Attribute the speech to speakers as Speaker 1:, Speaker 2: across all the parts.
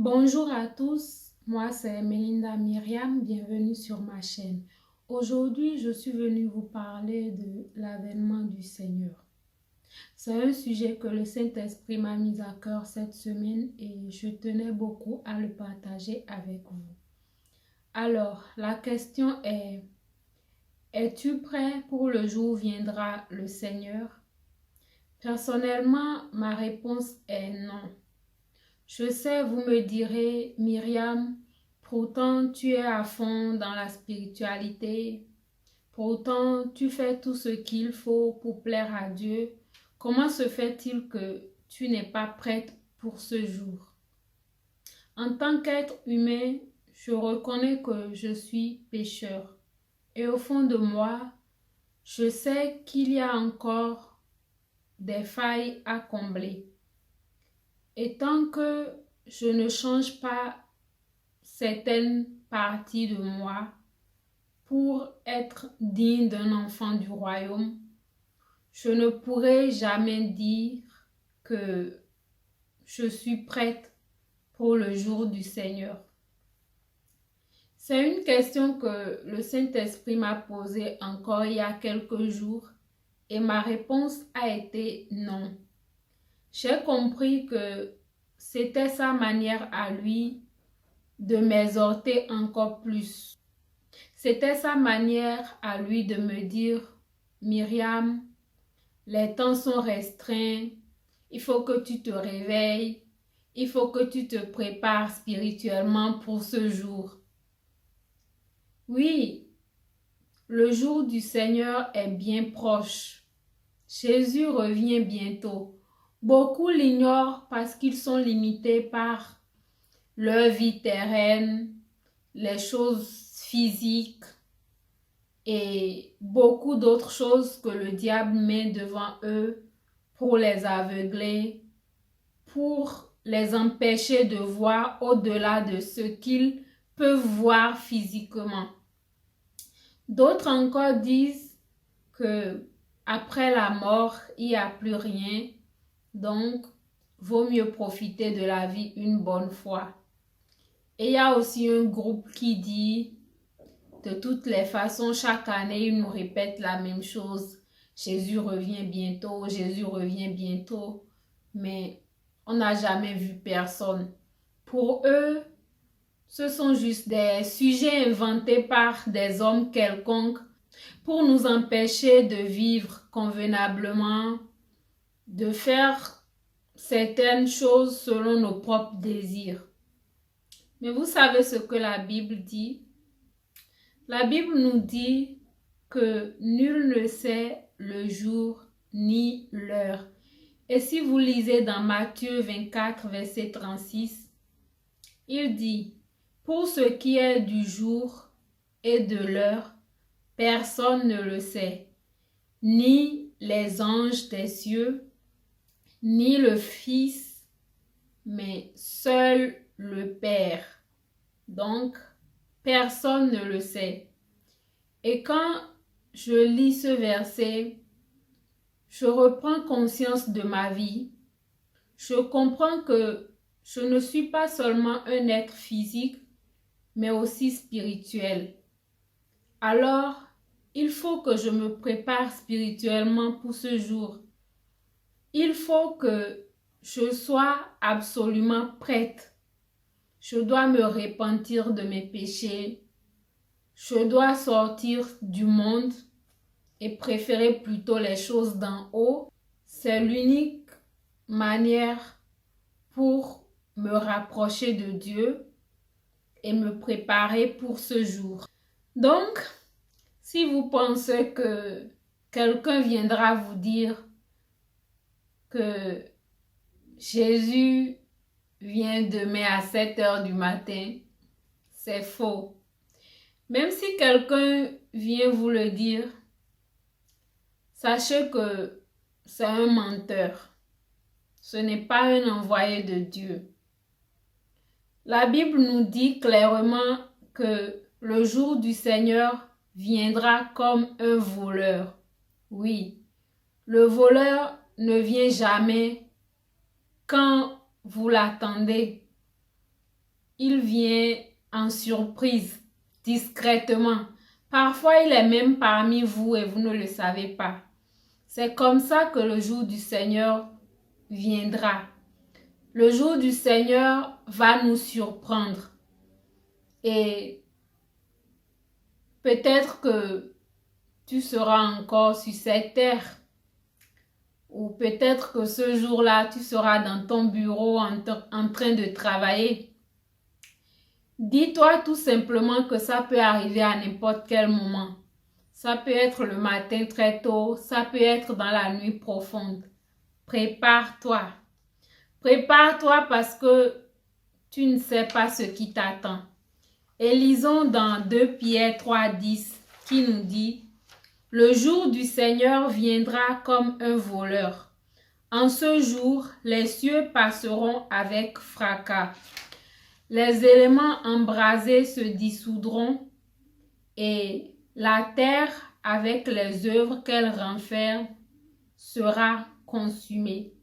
Speaker 1: Bonjour à tous, moi c'est Melinda Myriam, bienvenue sur ma chaîne. Aujourd'hui, je suis venue vous parler de l'avènement du Seigneur. C'est un sujet que le Saint-Esprit m'a mis à cœur cette semaine et je tenais beaucoup à le partager avec vous. Alors, la question est, es-tu prêt pour le jour où viendra le Seigneur? Personnellement, ma réponse est non. Je sais, vous me direz, Myriam, pourtant tu es à fond dans la spiritualité, pourtant tu fais tout ce qu'il faut pour plaire à Dieu. Comment se fait-il que tu n'es pas prête pour ce jour? En tant qu'être humain, je reconnais que je suis pécheur. Et au fond de moi, je sais qu'il y a encore des failles à combler. Et tant que je ne change pas certaines parties de moi pour être digne d'un enfant du royaume, je ne pourrai jamais dire que je suis prête pour le jour du Seigneur. C'est une question que le Saint-Esprit m'a posée encore il y a quelques jours et ma réponse a été non. J'ai compris que c'était sa manière à lui de m'exhorter encore plus. C'était sa manière à lui de me dire, Myriam, les temps sont restreints, il faut que tu te réveilles, il faut que tu te prépares spirituellement pour ce jour. Oui, le jour du Seigneur est bien proche. Jésus revient bientôt. Beaucoup l'ignorent parce qu'ils sont limités par leur vie terrenne, les choses physiques et beaucoup d'autres choses que le diable met devant eux pour les aveugler, pour les empêcher de voir au-delà de ce qu'ils peuvent voir physiquement. D'autres encore disent que après la mort, il n'y a plus rien, donc vaut mieux profiter de la vie une bonne fois. Et il y a aussi un groupe qui dit, de toutes les façons, chaque année, ils nous répètent la même chose. Jésus revient bientôt, Jésus revient bientôt. Mais on n'a jamais vu personne. Pour eux, ce sont juste des sujets inventés par des hommes quelconques pour nous empêcher de vivre convenablement, de faire certaines choses selon nos propres désirs. Mais vous savez ce que la Bible dit? La Bible nous dit que nul ne sait le jour ni l'heure. Et si vous lisez dans Matthieu 24, verset 36, il dit, pour ce qui est du jour et de l'heure, personne ne le sait, ni les anges des cieux, ni le Fils, mais seul le Père. Donc, personne ne le sait. Et quand je lis ce verset, je reprends conscience de ma vie. Je comprends que je ne suis pas seulement un être physique, mais aussi spirituel. Alors, il faut que je me prépare spirituellement pour ce jour. Il faut que je sois absolument prête. Je dois me repentir de mes péchés. Je dois sortir du monde et préférer plutôt les choses d'en haut. C'est l'unique manière pour me rapprocher de Dieu et me préparer pour ce jour. Donc, si vous pensez que quelqu'un viendra vous dire que Jésus vient demain à 7 heures du matin, c'est faux. Même si quelqu'un vient vous le dire, sachez que c'est un menteur. Ce n'est pas un envoyé de Dieu. La Bible nous dit clairement que le jour du Seigneur viendra comme un voleur. Oui, le voleur ne vient jamais quand vous l'attendez. il vient en surprise, discrètement. Parfois, il est même parmi vous et vous ne le savez pas. C'est comme ça que le jour du Seigneur viendra. Le jour du Seigneur va nous surprendre. Et peut-être que tu seras encore sur cette terre. Ou peut-être que ce jour-là, tu seras dans ton bureau en train de travailler. Dis-toi tout simplement que ça peut arriver à n'importe quel moment. Ça peut être le matin très tôt, ça peut être dans la nuit profonde. Prépare-toi. Prépare-toi parce que tu ne sais pas ce qui t'attend. Et lisons dans 2 Pierre 3,10 qui nous dit « Le jour du Seigneur viendra comme un voleur. En ce jour, les cieux passeront avec fracas. Les éléments embrasés se dissoudront et la terre, avec les œuvres qu'elle renferme, sera consumée. »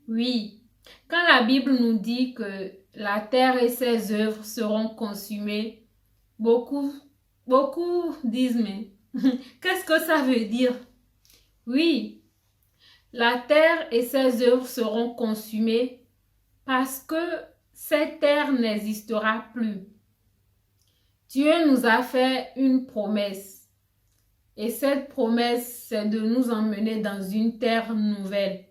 Speaker 1: Oui, quand la Bible nous dit que la terre et ses œuvres seront consumées, beaucoup disent, mais qu'est-ce que ça veut dire? Oui, la terre et ses œuvres seront consumées parce que cette terre n'existera plus. Dieu nous a fait une promesse et cette promesse, c'est de nous emmener dans une terre nouvelle.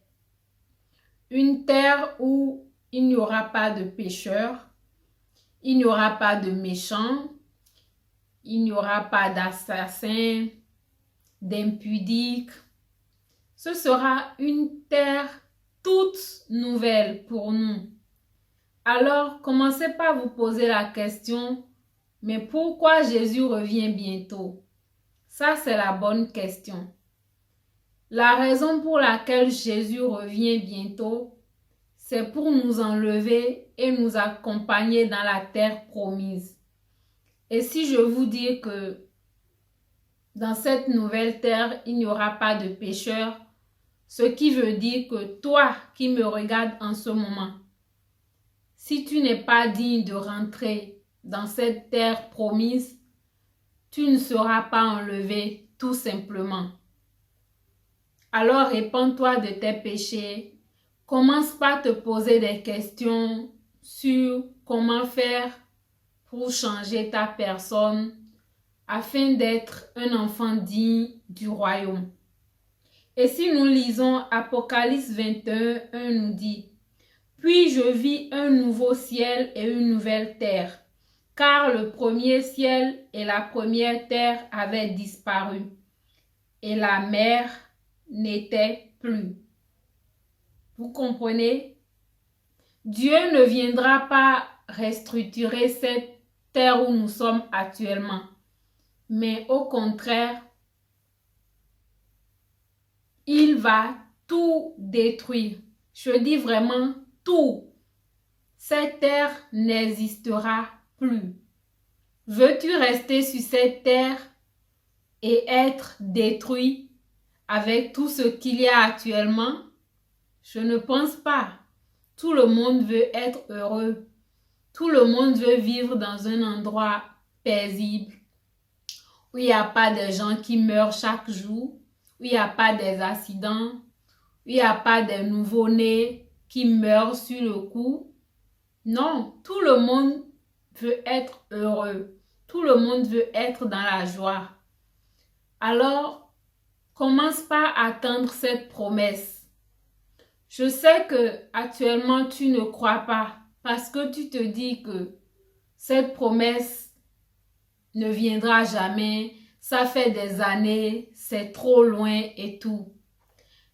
Speaker 1: Une terre où il n'y aura pas de pécheurs, il n'y aura pas de méchants, il n'y aura pas d'assassins, d'impudiques. Ce sera une terre toute nouvelle pour nous. Alors, commencez par vous poser la question, mais pourquoi Jésus revient bientôt? Ça, c'est la bonne question. La raison pour laquelle Jésus revient bientôt, c'est pour nous enlever et nous accompagner dans la terre promise. Et si je vous dis que dans cette nouvelle terre, il n'y aura pas de pécheurs, ce qui veut dire que toi qui me regardes en ce moment, si tu n'es pas digne de rentrer dans cette terre promise, tu ne seras pas enlevé tout simplement. Alors répands-toi de tes péchés. Commence par te poser des questions sur comment faire pour changer ta personne afin d'être un enfant digne du royaume. Et si nous lisons Apocalypse 21, 1 nous dit « Puis je vis un nouveau ciel et une nouvelle terre, car le premier ciel et la première terre avaient disparu, et la mer n'était plus. » Vous comprenez? Dieu ne viendra pas restructurer cette terre où nous sommes actuellement, mais au contraire, il va tout détruire. Je dis vraiment tout. Cette terre n'existera plus. Veux-tu rester sur cette terre et être détruit avec tout ce qu'il y a actuellement? Je ne pense pas. Tout le monde veut être heureux. Tout le monde veut vivre dans un endroit paisible, où il n'y a pas de gens qui meurent chaque jour, où il n'y a pas des accidents, où il n'y a pas de nouveau-nés qui meurent sur le coup. Non, tout le monde veut être heureux. Tout le monde veut être dans la joie. Alors, commence par attendre cette promesse. Je sais que actuellement tu ne crois pas parce que tu te dis que cette promesse ne viendra jamais, ça fait des années, c'est trop loin et tout.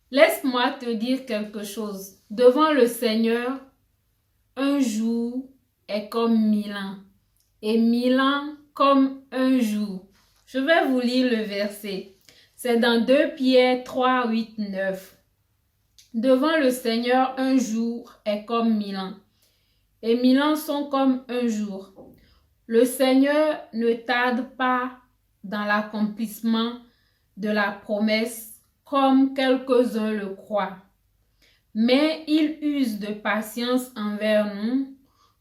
Speaker 1: Laisse-moi te dire quelque chose. Devant le Seigneur, un jour est comme 1000 ans et 1000 ans comme un jour. Je vais vous lire le verset. C'est dans 2 Pierre 3, 8, 9. Devant le Seigneur, un jour est comme 1000 ans et 1000 ans sont comme un jour. Le Seigneur ne tarde pas dans l'accomplissement de la promesse comme quelques-uns le croient, mais il use de patience envers nous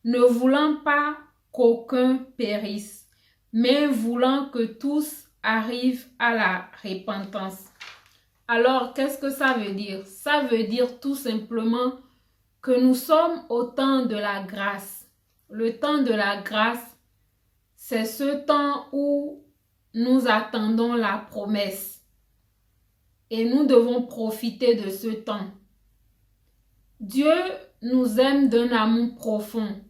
Speaker 1: ne voulant pas qu'aucun périsse, mais voulant que tous arrivent à la repentance. Alors, qu'est-ce que ça veut dire? Ça veut dire tout simplement que nous sommes au temps de la grâce. Le temps de la grâce, c'est ce temps où nous attendons la promesse. Et nous devons profiter de ce temps. Dieu nous aime d'un amour profond,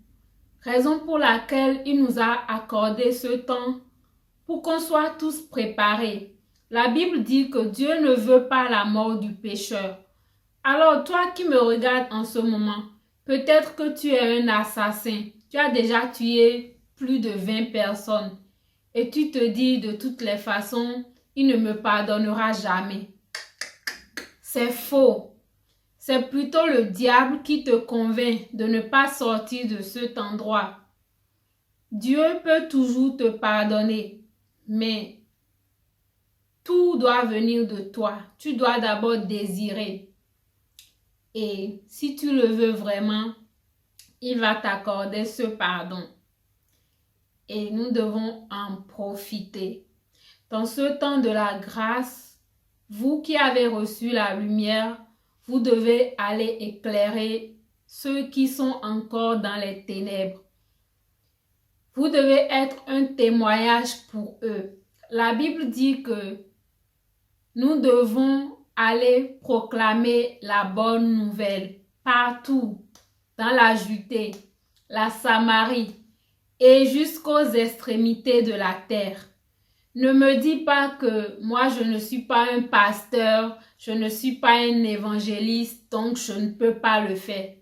Speaker 1: raison pour laquelle il nous a accordé ce temps pour qu'on soit tous préparés. La Bible dit que Dieu ne veut pas la mort du pécheur. Alors toi qui me regardes en ce moment, peut-être que tu es un assassin. Tu as déjà tué plus de 20 personnes et tu te dis de toutes les façons, il ne me pardonnera jamais. C'est faux. C'est plutôt le diable qui te convainc de ne pas sortir de cet endroit. Dieu peut toujours te pardonner, mais tout doit venir de toi. Tu dois d'abord désirer. Et si tu le veux vraiment, il va t'accorder ce pardon. Et nous devons en profiter. Dans ce temps de la grâce, vous qui avez reçu la lumière, vous devez aller éclairer ceux qui sont encore dans les ténèbres. Vous devez être un témoignage pour eux. La Bible dit que nous devons aller proclamer la bonne nouvelle partout, dans la Judée, la Samarie et jusqu'aux extrémités de la terre. Ne me dis pas que moi je ne suis pas un pasteur, je ne suis pas un évangéliste, donc je ne peux pas le faire.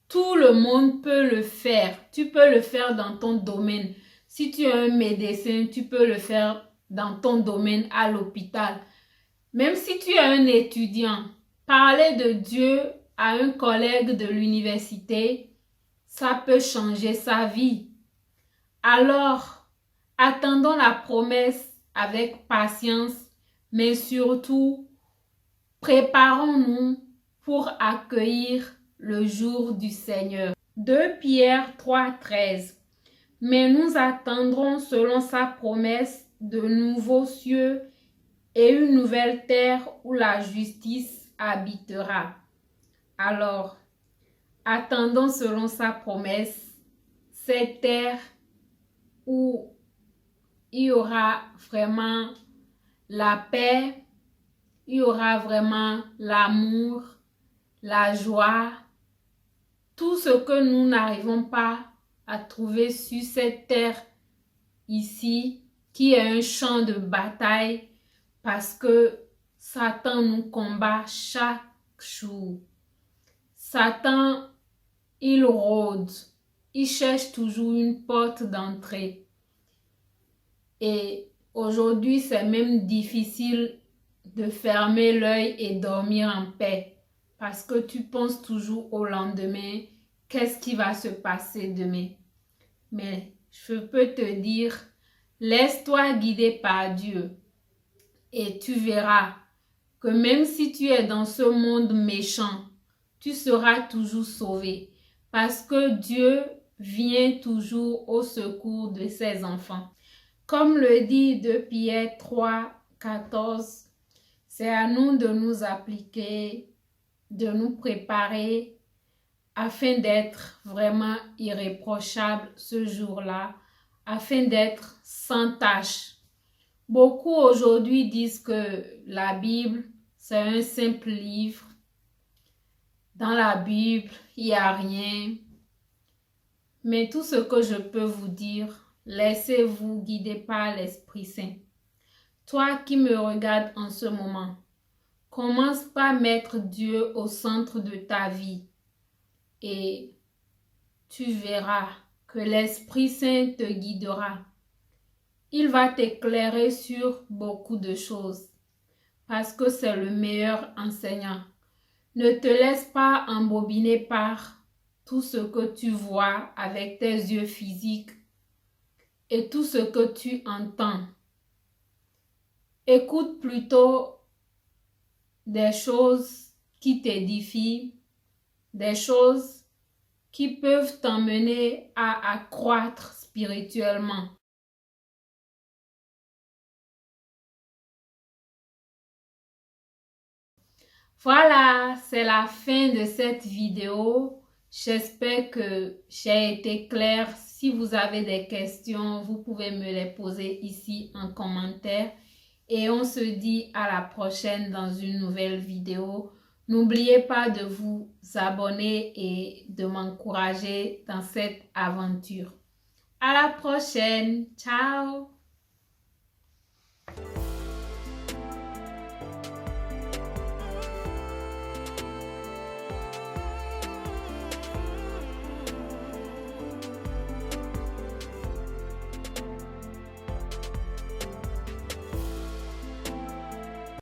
Speaker 1: Tout le monde peut le faire. Tu peux le faire dans ton domaine. Si tu es un médecin, tu peux le faire dans ton domaine à l'hôpital. Même si tu es un étudiant, parler de Dieu à un collègue de l'université, ça peut changer sa vie. Alors, attendons la promesse avec patience, mais surtout, préparons-nous pour accueillir le jour du Seigneur. 2 Pierre 3,13. Mais nous attendrons selon sa promesse de nouveaux cieux et une nouvelle terre où la justice habitera. Alors, attendons selon sa promesse cette terre où il y aura vraiment la paix, il y aura vraiment l'amour, la joie, tout ce que nous n'arrivons pas à trouver sur cette terre ici, qui est un champ de bataille, parce que Satan nous combat chaque jour. Satan, il rôde, il cherche toujours une porte d'entrée. Et aujourd'hui, c'est même difficile de fermer l'œil et dormir en paix parce que tu penses toujours au lendemain, qu'est-ce qui va se passer demain. Mais je peux te dire, laisse-toi guider par Dieu et tu verras que même si tu es dans ce monde méchant, tu seras toujours sauvé parce que Dieu vient toujours au secours de ses enfants. Comme le dit 2 Pierre 3, 14, c'est à nous de nous appliquer, de nous préparer afin d'être vraiment irréprochables ce jour-là, afin d'être sans tache. Beaucoup aujourd'hui disent que la Bible, c'est un simple livre. Dans la Bible, il n'y a rien. Mais tout ce que je peux vous dire, laissez-vous guider par l'Esprit Saint. Toi qui me regardes en ce moment, commence par mettre Dieu au centre de ta vie et tu verras que l'Esprit Saint te guidera. Il va t'éclairer sur beaucoup de choses parce que c'est le meilleur enseignant. Ne te laisse pas embobiner par tout ce que tu vois avec tes yeux physiques et tout ce que tu entends. Écoute plutôt des choses qui t'édifient, des choses qui peuvent t'emmener à accroître spirituellement. Voilà, c'est la fin de cette vidéo. J'espère que j'ai été claire. Si vous avez des questions, vous pouvez me les poser ici en commentaire. Et on se dit à la prochaine dans une nouvelle vidéo. N'oubliez pas de vous abonner et de m'encourager dans cette aventure. À la prochaine. Ciao.